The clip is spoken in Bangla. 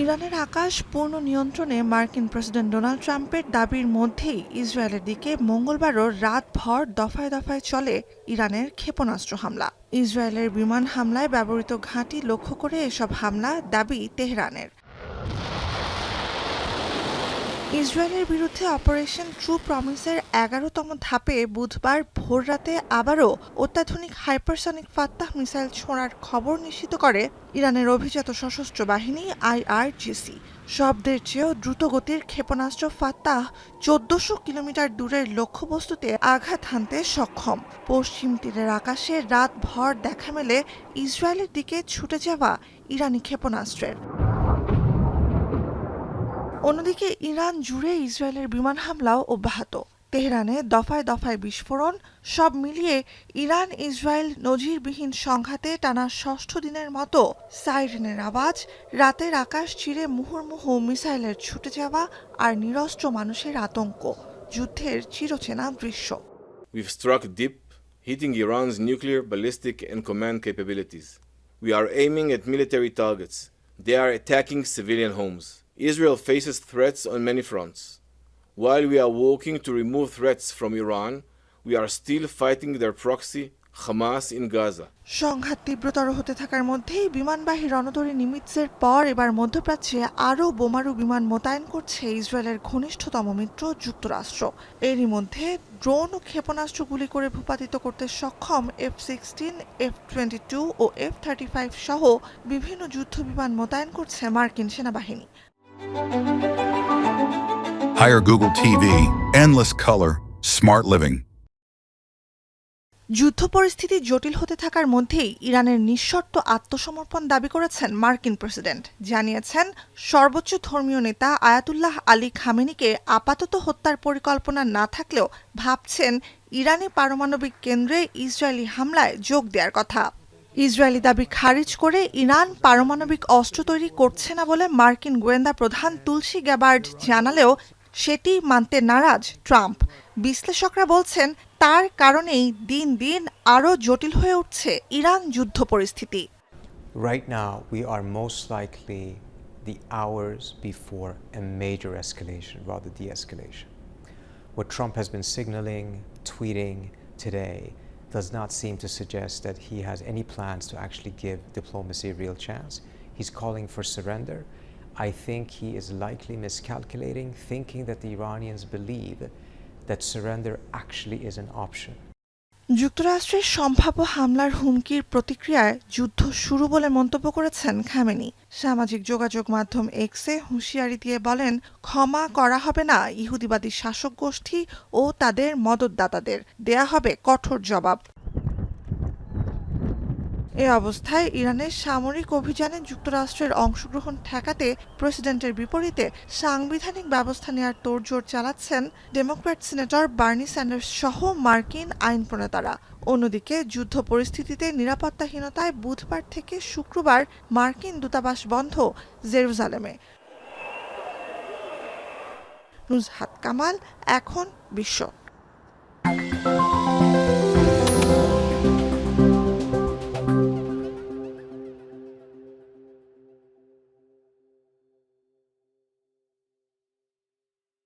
ইরানের আকাশ পূর্ণ নিয়ন্ত্রণে মার্কিন প্রেসিডেন্ট ডোনাল্ড ট্রাম্পের দাবির মধ্যেই ইসরায়েলের দিকে মঙ্গলবারও রাতভর দফায় দফায় চলে ইরানের ক্ষেপণাস্ত্র হামলা। ইসরায়েলের বিমান হামলায় ব্যবহৃত ঘাঁটি লক্ষ্য করে এসব হামলা দাবি তেহরানের। ইসরায়েলের বিরুদ্ধে অপারেশন ট্রু প্রমিসের ১১তম ধাপে বুধবার ভোররাতে আবারও অত্যাধুনিক হাইপারসনিক ফাত্তাহ মিসাইল ছোঁড়ার খবর নিশ্চিত করে ইরানের অভিজাত সশস্ত্র বাহিনী IRGC। শব্দের চেয়েও দ্রুতগতির ক্ষেপণাস্ত্র ফাত্তাহ ১৪০০ কিলোমিটার দূরের লক্ষ্যবস্তুতে আঘাত হানতে সক্ষম। পশ্চিম তীরের আকাশে রাতভর দেখা মেলে ইসরায়েলের দিকে ছুটে যাওয়া ইরানি ক্ষেপণাস্ত্রের। অন্যদিকে ইরান জুড়ে ইসরায়েলের বিমান হামলাও অব্যাহত। তেহরানে দফায় দফায় বিস্ফোরণ। সব মিলিয়ে ইরান ইসরায়েল নজিরবিহীন সংঘাতে টানা ষষ্ঠ দিনের মতো সাইরেনের আওয়াজ, রাতের আকাশ চিরে মুহুর্মুহু মিসাইলের ছুটে যাওয়া আর নিরস্ত্র মানুষের আতঙ্ক, যুদ্ধের চিরচেনা দৃশ্য। We've struck deep, hitting Iran's nuclear, ballistic and command capabilities. We are aiming at military targets. They are attacking civilian homes. Israel faces threats on many fronts. While we are working to remove threats from Iran, we are still fighting their proxy, Hamas in Gaza. সংঘাত তীব্রতর হতে থাকার মধ্যেই বিমানবাহী রণতরী নিমিৎজের পর এবার মধ্যপ্রাচ্যে আরও বোমারু বিমান মোতায়েন করছে ইসরায়েলের ঘনিষ্ঠতম মিত্র যুক্তরাষ্ট্র। এরই মধ্যে ড্রোন ও ক্ষেপণাস্ত্র গুলি করে ভূপাতিত করতে সক্ষম F-16, F-22 ও F-35 সহ বিভিন্ন যুদ্ধবিমান মোতায়েন করছে মার্কিন সেনাবাহিনী। Hire Google TV, endless color, smart living. যুদ্ধ পরিস্থিতি জটিল হতে থাকার মধ্যেই ইরানের নিঃশর্ত আত্মসমর্পণ দাবি করেছেন মার্কিন প্রেসিডেন্ট। জানিয়েছেন, সর্বোচ্চ ধর্মীয় নেতা আয়াতুল্লাহ আলী খামেনিকে আপাতত হত্যার পরিকল্পনা না থাকলেও ভাবছেন ইরানি পারমাণবিক কেন্দ্রে ইসরায়েলি হামলায় যোগ দেওয়ার কথা। ইসরায়েলি দাবি খারিজ করে ইরান পারমাণবিক অস্ত্র তৈরি করছে না বলে মার্কিন গোয়েন্দা প্রধান তুলসী গ্যাবার্ড জানালেও সেটি মানতে নারাজ ট্রাম্প। বিশ্লেষকরা বলছেন, তার কারণেই দিন দিন আরও জটিল হয়ে উঠছে ইরান যুদ্ধ পরিস্থিতি। Right now, we are most likely the hours before a major escalation, rather de-escalation. What Trump has been signaling, tweeting today does not seem to suggest that he has any plans to actually give diplomacy a real chance. He's calling for surrender. I think he is likely miscalculating, thinking that the Iranians believe that surrender actually is an option. যুক্তরাষ্ট্রের সম্ভাব্য হামলার হুমকির প্রতিক্রিয়ায় যুদ্ধ শুরু বলে মন্তব্য করেছেন খামেনি। সামাজিক যোগাযোগ মাধ্যম এক্সে হুঁশিয়ারি দিয়ে বলেন, ক্ষমা করা হবে না ইহুদিবাদী শাসক গোষ্ঠী ও তাদের মদতদাতাদের, দেয়া হবে কঠোর জবাব। এ অবস্থায় ইরানের সামরিক অভিযানে যুক্তরাষ্ট্রের অংশগ্রহণ ঠেকাতে প্রেসিডেন্টের বিপরীতে সাংবিধানিক ব্যবস্থা নেওয়ার তোড়জোড় চালাচ্ছেন ডেমোক্র্যাট সিনেটর বার্নি স্যান্ডার্স সহ মার্কিন আইন প্রণেতারা। অন্যদিকে যুদ্ধ পরিস্থিতিতে নিরাপত্তাহীনতায় বুধবার থেকে শুক্রবার মার্কিন দূতাবাস বন্ধ জেরুজালেমে। নুজহাত কামাল, এখন বিশ্ব।